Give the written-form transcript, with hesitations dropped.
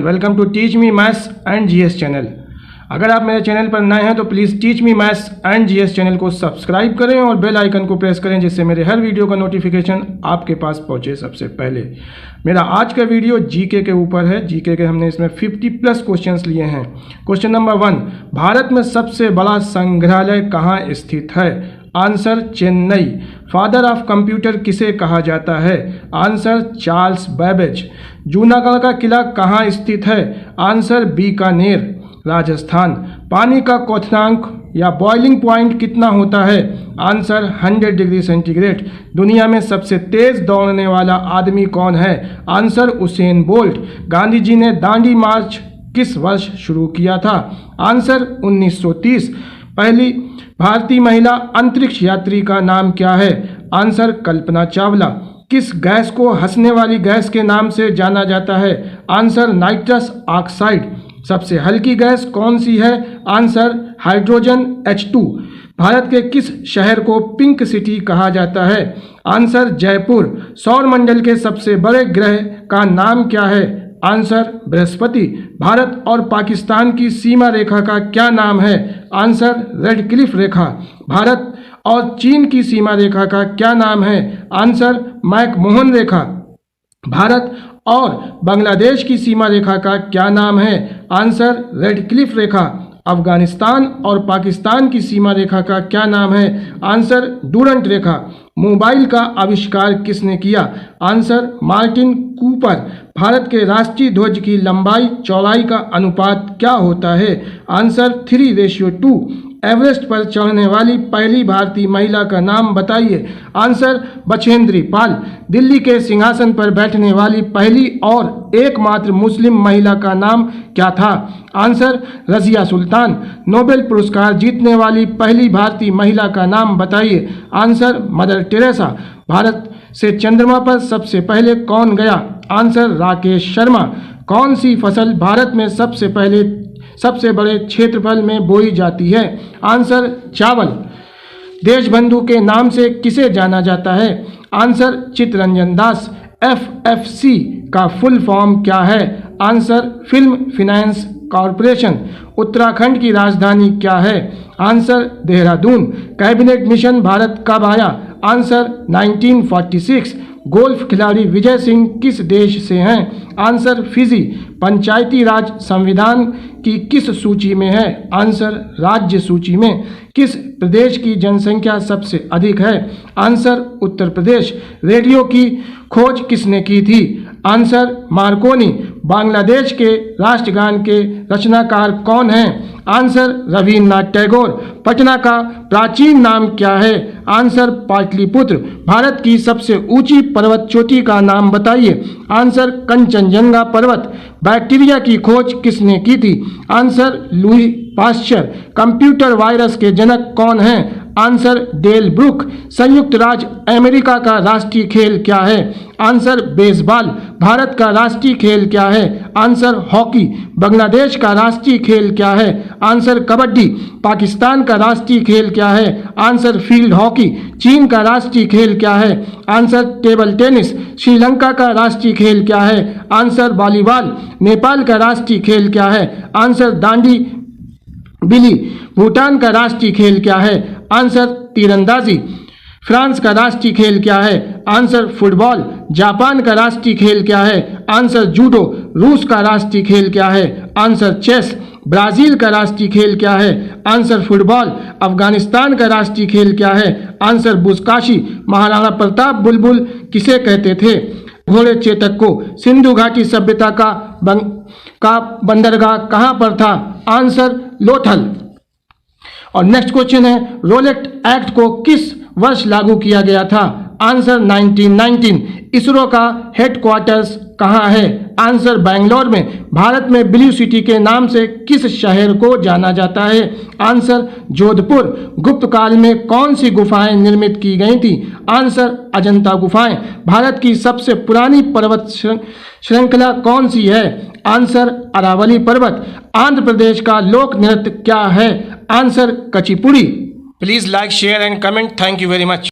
Welcome to teach me maths and GS channel. अगर आप मेरे चैनल पर नए हैं तो please teach me maths and GS channel को सब्सक्राइब करें और बेल आइकन को प्रेस करें, जिससे मेरे हर वीडियो का नोटिफिकेशन आपके पास पहुंचे सबसे पहले। मेरा आज का वीडियो जीके के ऊपर है। जीके के हमने इसमें 50+ क्वेश्चंस लिए हैं। क्वेश्चन नंबर 1, भारत में सबसे बड़ा संग्रहालय कहाँ स्थित है? Answer Chennai. Father of computer किसे कहा जाता है? Answer Charles Babbage. जूनागढ़ का किला कहाँ स्थित है? आंसर बीकानेर, राजस्थान। पानी का क्वथनांक या बॉइलिंग पॉइंट कितना होता है? Answer 100 degree centigrade. दुनिया में सबसे तेज दौड़ने वाला आदमी कौन है? Answer Usain Bolt. Gandhi ji ने दांडी मार्च किस वर्ष शुरू किया था? आंसर 1930। पहली भारतीय महिला अंतरिक्ष यात्री का नाम क्या है? आंसर कल्पना चावला। किस गैस को हंसने वाली गैस के नाम से जाना जाता है? Answer nitrous oxide. सबसे हल्की गैस कौन सी है? Answer hydrogen H2। भारत के किस शहर को पिंक सिटी कहा जाता है? आंसर जयपुर। सौर मंडल के सबसे बड़े ग्रह का नाम क्या है? आंसर बृहस्पति। भारत और पाकिस्तान की सीमा रेखा का क्या नाम है? आंसर रेड क्लिफ रेखा। भारत और चीन की सीमा रेखा का क्या नाम है? आंसर मैकमोहन रेखा। भारत और बांग्लादेश की सीमा रेखा का क्या नाम है? आंसर रेड क्लिफ रेखा। अफगानिस्तान और पाकिस्तान की सीमा रेखा का क्या नाम है? आंसर डूरंट रेखा। मोबाइल का आविष्कार किसने किया? Answer Martin Cooper. भारत के राष्ट्रीय ध्वज की लंबाई चौड़ाई का अनुपात क्या होता है? आंसर 3:2। एवरेस्ट पर चढ़ने वाली पहली भारतीय महिला का नाम बताइए? आंसर बछेंद्री पाल। दिल्ली के सिंहासन पर बैठने वाली पहली और एकमात्र मुस्लिम महिला का नाम क्या था? आंसर रजिया सुल्तान। नोबेल पुरस्कार जीतने वाली पहली भारतीय महिला का नाम बताइए? Answer mother Teresa. भारत से चंद्रमा पर सबसे पहले कौन गया? आंसर राकेश शर्मा। कौन सी फसल भारत में सबसे बड़े क्षेत्रफल में बोई जाती है? आंसर चावल। देशबंधु के नाम से किसे जाना जाता है? आंसर चित्तरंजन दास। FFC का फुल फॉर्म क्या है? Answer film finance corporation. Uttarakhand की राजधानी क्या है? Answer Dehradun. Cabinet mission Bharat कब आया? आंसर 1946। गोल्फ खिलाड़ी विजय सिंह किस देश से हैं? Answer Fiji. पंचायती राज संविधान की किस सूची में है? आंसर राज्य सूची में। किस प्रदेश की जनसंख्या सबसे अधिक है? आंसर उत्तर प्रदेश। रेडियो की खोज किसने की थी? Answer Markovnikov. बांग्लादेश के राष्ट्रगान के रचनाकार कौन हैं? आंसर रविन्द्रनाथ टैगोर। पटना का प्राचीन नाम क्या है? आंसर पाटलिपुत्र। भारत की सबसे ऊंची पर्वत चोटी का नाम बताइए? आंसर कंचनजंगा पर्वत। बैक्टीरिया की खोज किसने की थी? Answer Louis Pasteur. Computer virus के जनक कौन हैं? Answer Dale Brook. संयुक्त राज्य अमेरिका का राष्ट्रीय खेल क्या है? Answer baseball. भारत का राष्ट्रीय खेल क्या है? Answer hockey. बांग्लादेश का राष्ट्रीय खेल क्या है? आंसर कबड्डी। पाकिस्तान का राष्ट्रीय खेल क्या है? Answer field hockey. चीन का राष्ट्रीय खेल क्या है? Answer table tennis. श्रीलंका का राष्ट्रीय खेल क्या है? Answer volleyball. नेपाल का राष्ट्रीय खेल क्या है? आंसर दांडी बिली। भूटान का राष्ट्रीय खेल क्या है? आंसर तीरंदाजी। फ्रांस का राष्ट्रीय खेल क्या है? Answer football. जापान का राष्ट्रीय खेल क्या है? Answer judo. रूस का राष्ट्रीय खेल क्या है? Answer chess. ब्राजील का राष्ट्रीय खेल क्या है? Answer football. अफगानिस्तान का राष्ट्रीय खेल क्या है? आंसर बुस्काशी। महाराणा प्रताप बुलबुल किसे कहते थे? घोड़े चेतक को। सिंधु घाटी सभ्यता का बंदरगाह कहाँ पर था? आंसर लोथल। और नेक्स्ट क्वेश्चन है, रोलेट एक्ट को किस वर्ष लागू किया गया था? आंसर 1919। इसरो का हेडक्वार्टर्स कहाँ है? आंसर बेंगलोर में। भारत में ब्लू सिटी के नाम से किस शहर को जाना जाता है? आंसर जोधपुर। गुप्त काल में कौन सी गुफाएं निर्मित की गई थी? आंसर अजंता गुफाएं। भारत की सबसे पुरानी पर्वत श्रृंखला कौन सी है? आंसर अरावली पर्वत। आंध्र प्रदेश का लोक नृत्य क्या है? Answer Kuchipudi. Please like, share and comment. Thank you very much.